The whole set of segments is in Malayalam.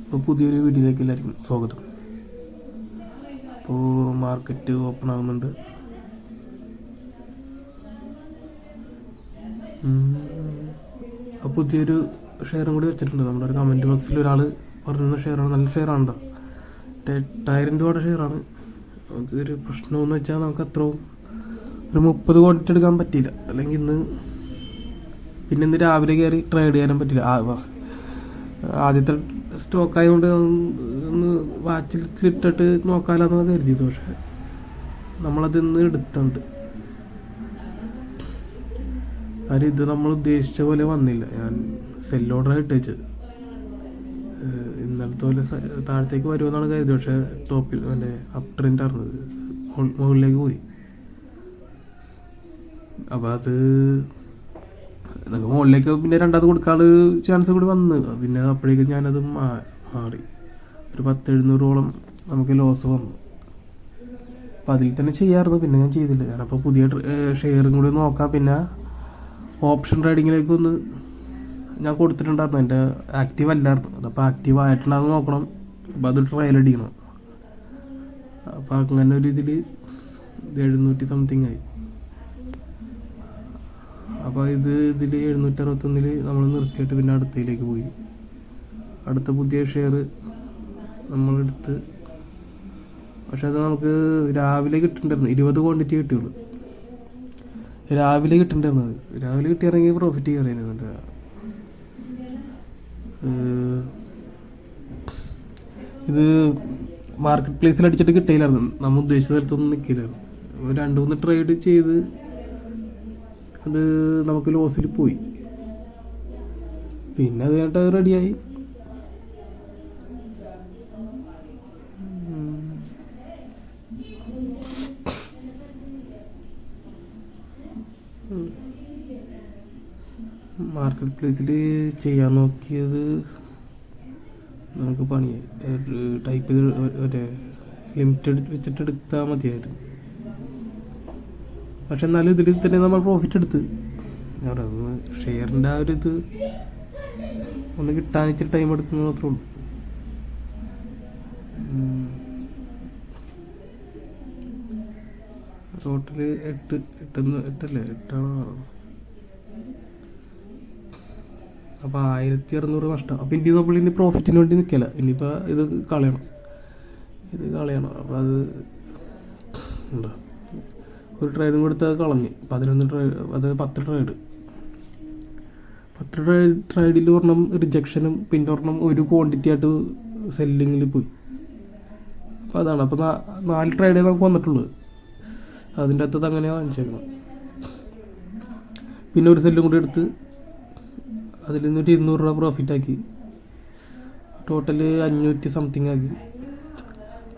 അപ്പോൾ പുതിയൊരു വീഡിയോയിലേക്ക് എല്ലാവർക്കും സ്വാഗതം. അപ്പോൾ മാർക്കറ്റ് ഓപ്പൺ ആകുന്നുണ്ട്. അപ്പോൾ പുതിയൊരു ഷെയറും കൂടി വെച്ചിട്ടുണ്ട്. നമ്മുടെ ഒരു കമൻറ്റ് ബോക്സിൽ ഒരാൾ പറഞ്ഞ ഷെയറാണ്, നല്ല ഷെയറാണ് കേട്ടോ. ടയറിൻ്റെ കൂടെ ഷെയറാണ്. നമുക്ക് ഒരു പ്രശ്നമെന്ന് വെച്ചാൽ നമുക്ക് അത്രയും ഒരു 30 ക്വാണ്ടിറ്റി എടുക്കാൻ പറ്റിയില്ല. അല്ലെങ്കിൽ ഇന്ന് രാവിലെ കയറി ട്രേഡ് ചെയ്യാനും പറ്റില്ല. ആദ്യത്തെ സ്റ്റോക്ക് ആയതുകൊണ്ട് ഒന്ന് വാച്ച് ലിസ്റ്റിലിട്ടിട്ട് നോക്കാമെന്നാണ് കരുതിയത്. പക്ഷെ നമ്മളത് ഇന്ന് എടുത്തുണ്ട്. കാര്യം ഇത് നമ്മൾ ഉദ്ദേശിച്ച പോലെ വന്നില്ല. ഞാൻ സെൽ ഓർഡറാണ് ഇട്ടേച്ചത്. ഇന്നലത്തെ പോലെ താഴത്തേക്ക് വരുമെന്നാണ് കരുതിയത്. പക്ഷെ ടോപ്പിൽ മറ്റേ അപ് ട്രെൻഡ് ആയിരുന്നത് മുകളിലേക്ക് പോയി. അപ്പോൾ അത് മുകളിലേക്ക് പിന്നെ രണ്ടാമത് കൊടുക്കാനുള്ള ചാൻസ് കൂടി വന്ന്. പിന്നെ അപ്പോഴേക്കും ഞാനത് മാറി. ഒരു 10-700 നമുക്ക് ലോസ് വന്നു. അപ്പം അതിൽ തന്നെ ചെയ്യാറുണ്ട്. പിന്നെ ഞാൻ ചെയ്തില്ല. ഞാനപ്പോൾ പുതിയ ഷെയറും കൂടി നോക്കാം. പിന്നെ ഓപ്ഷൻ ട്രേഡിങ്ങിലേക്ക് ഞാൻ കൊടുത്തിട്ടുണ്ടായിരുന്നു. എൻ്റെ ആക്റ്റീവ് അല്ലായിരുന്നു. അതപ്പോൾ ആക്റ്റീവ് ആയിട്ടുണ്ടാകുന്ന നോക്കണം. അപ്പോൾ അത് ട്രയൽ അടിക്കണം. അപ്പോൾ അങ്ങനെ ഒരു ഇതിൽ 700 സംതിങ് ആയി. അപ്പോൾ ഇതിൽ 761 നമ്മൾ നിർത്തിയിട്ട് പിന്നെ അടുത്തതിലേക്ക് പോയി. അടുത്ത പുതിയ ഷെയർ നമ്മളെടുത്ത്. പക്ഷെ അത് നമുക്ക് രാവിലെ കിട്ടണ്ടായിരുന്നു. 20 ക്വാണ്ടിറ്റി കിട്ടിയുള്ളൂ. രാവിലെ കിട്ടണ്ടായിരുന്നത്. രാവിലെ കിട്ടിയിറങ്ങി പ്രോഫിറ്റ് കയറിയുന്നുണ്ട്. ഇത് മാർക്കറ്റ് പ്ലേസിൽ അടിച്ചിട്ട് കിട്ടിയില്ലായിരുന്നു. നമ്മൾ ഉദ്ദേശിച്ച സ്ഥലത്തൊന്നും നിൽക്കില്ലായിരുന്നു. 2-3 ട്രേഡ് ചെയ്ത് അത് നമുക്ക് ലോസിൽ പോയി. പിന്നെ അത് കഴിഞ്ഞിട്ട് റെഡിയായി. മാർക്കറ്റ് പ്ലേസിൽ ചെയ്യാൻ നോക്കിയത് നമുക്ക് പണിയായി. ടൈപ്പ് ഒരു ലിമിറ്റഡ് വെച്ചിട്ട് എടുത്താൽ മതിയായിരുന്നു. പക്ഷെ എന്നാലും ഇതിൽ തന്നെ നമ്മൾ പ്രോഫിറ്റ് എടുത്ത്. ഷെയറിൻ്റെ ആ ഒരു ഇത് ഒന്ന് കിട്ടാൻ ഇച്ചിരി ടൈം എടുത്തെന്ന് മാത്രമേ ഉള്ളൂ. ടോട്ടല് 8 അപ്പോൾ 1600 നഷ്ടം. അപ്പം ഇനി നമ്മളിനി പ്രോഫിറ്റിന് വേണ്ടി നിൽക്കില്ല. ഇനിയിപ്പോൾ ഇത് കളയണം. അപ്പോൾ അത് ഉണ്ടോ, ഒരു ട്രേഡും കൊടുത്ത് കളഞ്ഞ് 11 ട്രേഡ്, അത് 10 ട്രേഡ്. 10 ട്രേഡിൽ ഒരെണ്ണം റിജക്ഷനും പിന്നെ ഒരെണ്ണം ഒരു ക്വാണ്ടിറ്റി ആയിട്ട് സെല്ലിങ്ങിൽ പോയി. അപ്പോൾ അതാണ്. അപ്പോൾ 4 ട്രേഡേ നമുക്ക് വന്നിട്ടുള്ളൂ. അതിൻ്റെ അകത്തത് അങ്ങനെയാണ് വാങ്ങിച്ചേക്കണം. പിന്നെ ഒരു സെല്ലും കൂടി എടുത്ത് അതിൽ നിന്നൊരു 200 രൂപ പ്രോഫിറ്റാക്കി. ടോട്ടല് 500 സംതിങ് ആക്കി.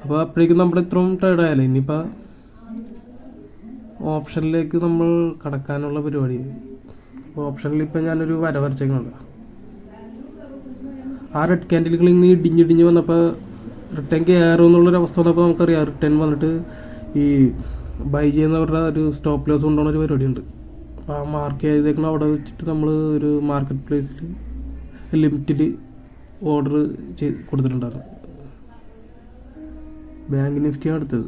അപ്പോൾ അപ്പോഴേക്കും നമ്മൾ ഇത്രയും ട്രേഡ് ആയാലേ. ഇനിയിപ്പോൾ ഓപ്ഷനിലേക്ക് നമ്മൾ കടക്കാനുള്ള പരിപാടി. അപ്പോൾ ഓപ്ഷനിൽ ഇപ്പം ഞാനൊരു വര വരച്ചേക്കുന്നുണ്ട്. ആ റെഡ് ക്യാൻഡിലുകൾ ഇന്ന് ഇടിഞ്ഞിടിഞ്ഞ് വന്നപ്പോൾ റിട്ടേൺ കയറും എന്നുള്ളൊരവസ്ഥ വന്നപ്പോൾ നമുക്കറിയാം. റിട്ടേൺ വന്നിട്ട് ഈ ബൈ ചെയ്യുന്നവരുടെ ഒരു സ്റ്റോപ്പ് ലോസ് കൊണ്ടുപോകുന്ന ഒരു പരിപാടിയുണ്ട്. അപ്പോൾ ആ മാർക്ക് ചെയ്തേക്കണം അവിടെ വെച്ചിട്ട് നമ്മൾ ഒരു മാർക്കറ്റ് പ്ലേസിൽ ലിമിറ്റിൽ ഓർഡർ കൊടുത്തിട്ടുണ്ടായിരുന്നു. ബാങ്ക് നിഫ്റ്റിയാണ് എടുത്തത്.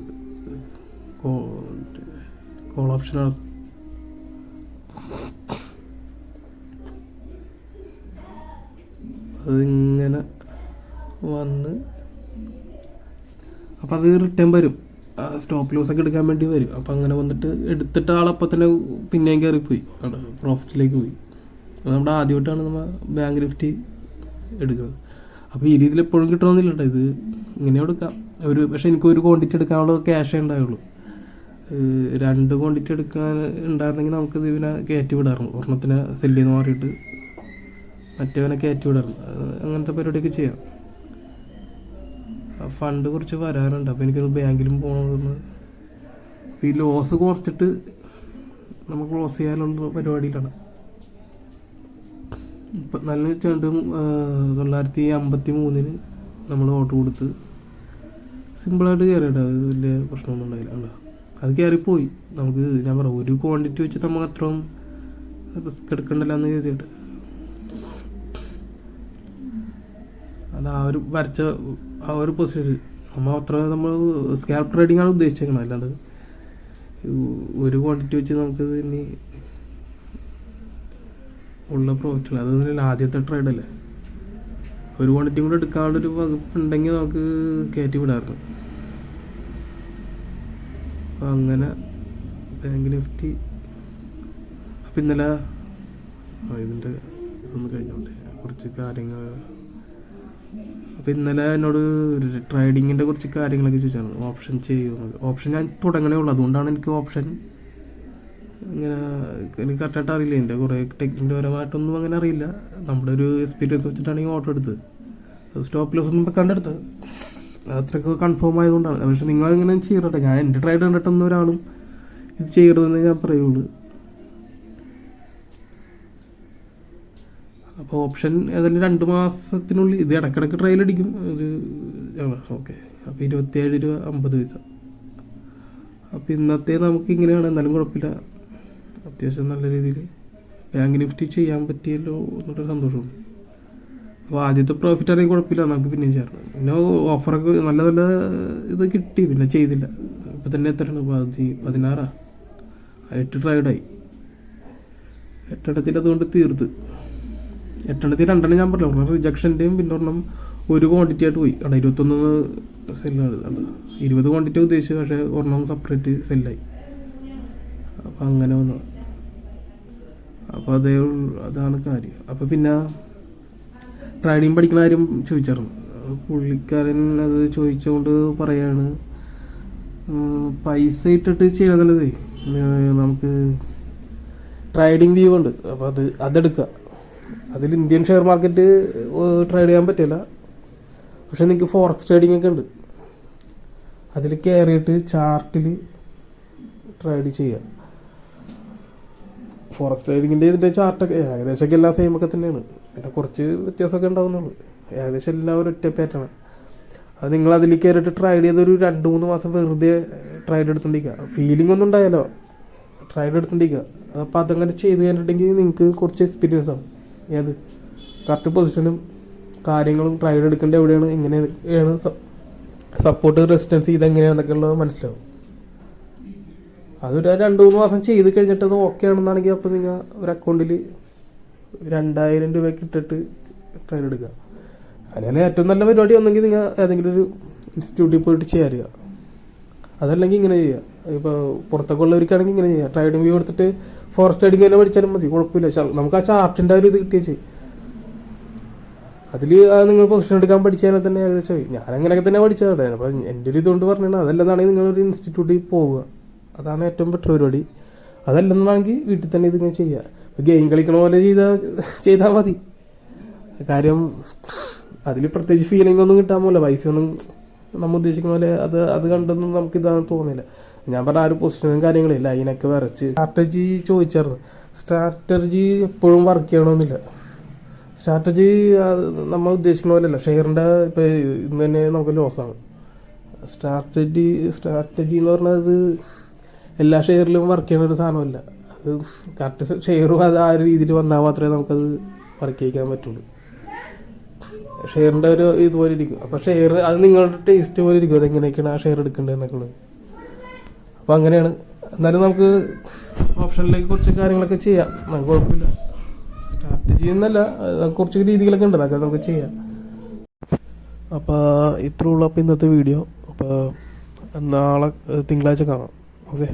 കോൾ ഓപ്ഷനാണ്. അതിങ്ങനെ വന്ന് അപ്പം അത് റിട്ടേൺ വരും. സ്റ്റോപ്പ് ലോസൊക്കെ എടുക്കാൻ വേണ്ടി വരും. അപ്പം അങ്ങനെ വന്നിട്ട് എടുത്തിട്ട് ആളപ്പം തന്നെ പിന്നെയും കയറിപ്പോയി പ്രോഫിറ്റിലേക്ക് പോയി. നമ്മുടെ ആദ്യമായിട്ടാണ് നമ്മൾ ബാങ്ക് നിഫ്റ്റി എടുക്കുന്നത്. അപ്പോൾ ഈ രീതിയിൽ എപ്പോഴും കിട്ടണമെന്നില്ല കേട്ടോ. ഇത് ഇങ്ങനെ എടുക്കാം. പക്ഷേ എനിക്ക് ഒരു ക്വാണ്ടിറ്റി എടുക്കാനുള്ള ക്യാഷേ ഉണ്ടായുള്ളൂ. 2 ക്വാണ്ടിറ്റി എടുക്കാൻ ഉണ്ടായിരുന്നെങ്കിൽ നമുക്കിത് ഇവനെ കയറ്റി വിടാറുണ്ട്. ഒരെണ്ണത്തിന് സെല്ലിൽ നിന്ന് മാറിയിട്ട് മറ്റേവനെ കയറ്റി വിടാറുണ്ട്. അങ്ങനത്തെ പരിപാടിയൊക്കെ ചെയ്യാം. ഫണ്ട് കുറച്ച് വരാനുണ്ട്. അപ്പോൾ എനിക്കത് ബാങ്കിലും പോകണമെന്ന്. ഈ ലോസ് കുറച്ചിട്ട് നമുക്ക് ക്ലോസ് ചെയ്യാനുള്ള പരിപാടിയിലാണ്. ഇപ്പം നല്ല 953 നമ്മൾ ഓർഡർ കൊടുത്ത് സിമ്പിളായിട്ട് കയറിയിട്ട് അത് വലിയ പ്രശ്നമൊന്നും ഉണ്ടായില്ല. അത് കയറിപ്പോയി. നമുക്ക് ഞാൻ പറയാം, ഒരു ക്വാണ്ടിറ്റി വെച്ചിട്ട് നമുക്ക് അത്രയും റിസ്ക് എടുക്കണ്ടല്ലോ എന്ന് കരുതിയിട്ട്. അത് ആ ഒരു വരച്ച ആ ഒരു പൊസിഷൻ നമ്മൾ സ്കാൽപ്പ് ട്രേഡിംഗ് ആണ് ഉദ്ദേശിച്ചേക്കുന്നത്. അല്ലാണ്ട് ഒരു ക്വാണ്ടിറ്റി വെച്ച് നമുക്ക് ഇനി ഉള്ള പ്രോഫിറ്റുള്ള അത് ആദ്യത്തെ ട്രേഡല്ലേ. ഒരു ക്വാണ്ടിറ്റി കൂടെ എടുക്കാനുള്ളൊരു വകുപ്പുണ്ടെങ്കിൽ നമുക്ക് കയറ്റി വിടാറുണ്ട്. അപ്പം അങ്ങനെ ബാങ്ക് നിഫ്റ്റി അപ്പം ഇന്നലെ ഇതിൻ്റെ ഒന്ന് കഴിഞ്ഞോട്ടെ കുറച്ച് കാര്യങ്ങൾ. അപ്പം ഇന്നലെ എന്നോട് ട്രേഡിങ്ങിൻ്റെ കുറച്ച് കാര്യങ്ങളൊക്കെ ചോദിച്ചാണ്, ഓപ്ഷൻ ചെയ്യുന്നത്. ഓപ്ഷൻ ഞാൻ തുടങ്ങണേ ഉള്ളൂ, അതുകൊണ്ടാണ് എനിക്ക് ഓപ്ഷൻ ഇങ്ങനെ എനിക്ക് കറക്റ്റായിട്ട് അറിയില്ല. എൻ്റെ കുറേ ടെക്നിക്കിൻ്റെ പരമായിട്ടൊന്നും അങ്ങനെ അറിയില്ല. നമ്മുടെ ഒരു എക്സ്പീരിയൻസ് വെച്ചിട്ടാണ് ഈ ഓർഡർ എടുത്തത്. സ്റ്റോപ്പ് ലോസ് ഒന്നും കണ്ടെടുത്തത് അത്രയ്ക്ക് കൺഫേം ആയതുകൊണ്ടാണ്. പക്ഷെ നിങ്ങളിങ്ങനെ ചെയ്യട്ടെ, ഞാൻ എൻ്റെ ട്രേഡ് കണ്ടിട്ടൊന്നും ഒരാളും ഇത് ചെയ്യരുതെന്ന് ഞാൻ പറയുള്ളൂ. അപ്പോൾ ഓപ്ഷൻ ഏതായാലും 2 മാസത്തിനുള്ളിൽ ഇത് ഇടയ്ക്കിടയ്ക്ക് ട്രയൽ അടിക്കും. ഇത് ഓക്കെ. അപ്പോൾ 27 രൂപ 50 പൈസ. അപ്പോൾ ഇന്നത്തെ നമുക്ക് ഇങ്ങനെയാണ്, എന്നാലും കുഴപ്പമില്ല. അത്യാവശ്യം നല്ല രീതിയിൽ ബാങ്ക് നിഫ്റ്റി ചെയ്യാൻ പറ്റിയല്ലോ എന്നൊരു സന്തോഷമുണ്ട്. അപ്പോൾ ആദ്യത്തെ പ്രോഫിറ്റ് ആണെങ്കിൽ കുഴപ്പമില്ല, നമുക്ക് പിന്നെയും ചേർന്ന്. പിന്നെ ഓഫറൊക്കെ നല്ല നല്ല ഇത് കിട്ടി, പിന്നെ ചെയ്തില്ല. ഇപ്പം തന്നെ എത്രയാണ് 16 8 ട്രൈഡായി. 8 അതുകൊണ്ട് തീർത്ത്. 8 2 ഞാൻ പറഞ്ഞില്ല, ഒരെണ്ണം റിജക്ഷൻ്റെയും പിന്നെ ഒരെണ്ണം ഒരു ക്വാണ്ടിറ്റി ആയിട്ട് പോയി. 21 സെല്ലാണ്, 20 ക്വാണ്ടിറ്റി ഉദ്ദേശിച്ചത്, പക്ഷേ ഒരെണ്ണം സെപ്പറേറ്റ് സെല്ലായി. അപ്പം അങ്ങനെ വന്നു. അപ്പോൾ അതാണ് കാര്യം. അപ്പോൾ പിന്നെ ട്രേഡിങ് പഠിക്കുന്ന കാര്യം ചോദിച്ചായിരുന്നു. പുള്ളിക്കാരൻ അത് ചോദിച്ചുകൊണ്ട് പറയാണ്, പൈസ ഇട്ടിട്ട് ചെയ്യാൻ നല്ലതേ നമുക്ക് ട്രേഡിങ് വ്യൂ ഉണ്ട്. അപ്പോൾ അതെടുക്കുക. അതിൽ ഇന്ത്യൻ ഷെയർ മാർക്കറ്റ് ട്രേഡ് ചെയ്യാൻ പറ്റില്ല, പക്ഷെ നിങ്ങൾക്ക് ഫോറക്സ് ട്രേഡിംഗ് ഒക്കെ ഉണ്ട്. അതിൽ കയറിയിട്ട് ചാർട്ടിൽ ട്രേഡ് ചെയ്യുക. ഫോറക്സ് ട്രേഡിങ്ങിൻ്റെ ഇതിൻ്റെ ചാർട്ടൊക്കെ ഏകദേശമൊക്കെ എല്ലാം സെയിം ഒക്കെ തന്നെയാണ്, പിന്നെ കുറച്ച് വ്യത്യാസമൊക്കെ ഉണ്ടാവുന്നുള്ളൂ. ഏകദേശം എല്ലാം ഒരു ഒറ്റ പാറ്റേൺ. അത് നിങ്ങൾ അതിൽ കയറിയിട്ട് ട്രേഡ് ചെയ്തൊരു 2-3 മാസം വെറുതെ ട്രേഡ് എടുത്തോണ്ടിരിക്കുക. ഫീലിംഗ് ഒന്നും ഉണ്ടായാലോ, ട്രേഡ് എടുത്തോണ്ടിരിക്കുക. അപ്പോൾ അതങ്ങനെ ചെയ്ത് കഴിഞ്ഞിട്ടുണ്ടെങ്കിൽ നിങ്ങൾക്ക് കുറച്ച് എക്സ്പീരിയൻസ് ആവും. ഏത് കറക്റ്റ് പൊസിഷനും കാര്യങ്ങളും ട്രേഡ് എടുക്കേണ്ട എവിടെയാണ്, എങ്ങനെയാണ് സപ്പോർട്ട് റെസിസ്റ്റൻസ് ഇതെങ്ങനെയാണെന്നൊക്കെ ഉള്ളത് മനസ്സിലാവും. അതൊരു 2-3 മാസം ചെയ്ത് കഴിഞ്ഞിട്ട് അത് ഓക്കെ ആണെന്നാണെങ്കിൽ അപ്പോൾ നിങ്ങൾ ഒരു അക്കൗണ്ടിൽ 2000 രൂപയ്ക്ക് ഇട്ടിട്ട് ട്രേഡ് എടുക്കുക. അല്ലെങ്കിൽ ഏറ്റവും നല്ല പരിപാടി ഒന്നെങ്കിൽ നിങ്ങൾ ഏതെങ്കിലും ഒരു ഇൻസ്റ്റിറ്റ്യൂട്ടിൽ പോയിട്ട് ചെയ്യാറുക. അതല്ലെങ്കിൽ ഇങ്ങനെ ചെയ്യുക. ഇപ്പോൾ പുറത്തൊക്കെ ഉള്ളവർക്കാണെങ്കിൽ ഇങ്ങനെ ചെയ്യുക. ട്രേഡിംഗ് വ്യൂ എടുത്തിട്ട് ഫോറസ്റ്റ് ട്രേഡിംഗ് തന്നെ പഠിച്ചാലും മതി, കുഴപ്പമില്ല. നമുക്ക് ആ ചാർട്ടിൻ്റെ ഒരു ഇത് കിട്ടിയേ ചെയ്യും. അതിൽ നിങ്ങൾ പൊസിഷൻ എടുക്കാൻ പഠിച്ചാൽ തന്നെ ഏകദേശം ഞാൻ അങ്ങനെയൊക്കെ തന്നെ പഠിച്ചതാണ്. അപ്പോൾ എൻ്റെ ഒരു ഇതുകൊണ്ട് പറഞ്ഞാൽ അതല്ലെന്നാണെങ്കിൽ നിങ്ങളൊരു ഇൻസ്റ്റിറ്റ്യൂട്ടിൽ പോവുക, അതാണ് ഏറ്റവും ബെറ്റർ പരിപാടി. അതല്ലെന്നാണെങ്കിൽ വീട്ടിൽ തന്നെ ഇതിങ്ങനെ ചെയ്യുക. ഗെയിം കളിക്കണ പോലെ ചെയ്താൽ മതി. കാര്യം അതിൽ പ്രത്യേകിച്ച് ഫീലിംഗ് ഒന്നും കിട്ടാൻ പോകില്ല. പൈസ ഒന്നും നമ്മൾ ഉദ്ദേശിക്കുന്ന പോലെ അത് കണ്ടൊന്നും നമുക്ക് ഇതാണെന്ന് തോന്നില്ല. ഞാൻ പറഞ്ഞ ആ ഒരു പൊസിഷനും കാര്യങ്ങളും ലൈനൊക്കെ വരച്ച് സ്ട്രാറ്റജി ചോദിച്ചായിരുന്നു. സ്ട്രാറ്റജി എപ്പോഴും വർക്ക് ചെയ്യണമെന്നില്ല. സ്ട്രാറ്റജി നമ്മൾ ഉദ്ദേശിക്കുന്ന പോലെയല്ല. ഷെയറിൻ്റെ ഇപ്പോൾ ഇന്ന് തന്നെ നമുക്ക് ലോസാണ്. സ്ട്രാറ്റജി എന്ന് പറഞ്ഞത് എല്ലാ ഷെയറിലും വർക്ക് ചെയ്യുന്ന ഒരു സാധനമല്ല. അത് കറക്റ്റ് ഷെയറും അത് ആ ഒരു രീതിയിൽ വന്നാൽ മാത്രമേ നമുക്കത് വർക്ക് ചെയ്യിക്കാൻ പറ്റുള്ളൂ. ഷെയറിൻ്റെ ഒരു ഇതുപോലെ ഇരിക്കും. അപ്പോൾ ഷെയർ അത് നിങ്ങളുടെ ടേസ്റ്റ് പോലെ ഇരിക്കും, അതെങ്ങനെയൊക്കെയാണ് ആ ഷെയർ എടുക്കേണ്ടത് എന്നൊക്കെ ഉള്ളത്. അപ്പോൾ അങ്ങനെയാണ്. എന്നാലും നമുക്ക് ഓപ്ഷനിലേക്ക് കുറച്ച് കാര്യങ്ങളൊക്കെ ചെയ്യാം, നമുക്ക് കുഴപ്പമില്ല. സ്ട്രാറ്റജി എന്നല്ല, കുറച്ച് രീതികളൊക്കെ ഉണ്ട്, അതൊക്കെ നമുക്ക് ചെയ്യാം. അപ്പോൾ ഇത്രേ ഉള്ളൂ അപ്പോൾ ഇന്നത്തെ വീഡിയോ. അപ്പോൾ നാളെ തിങ്കളാഴ്ച കാണാം. ഓക്കെ.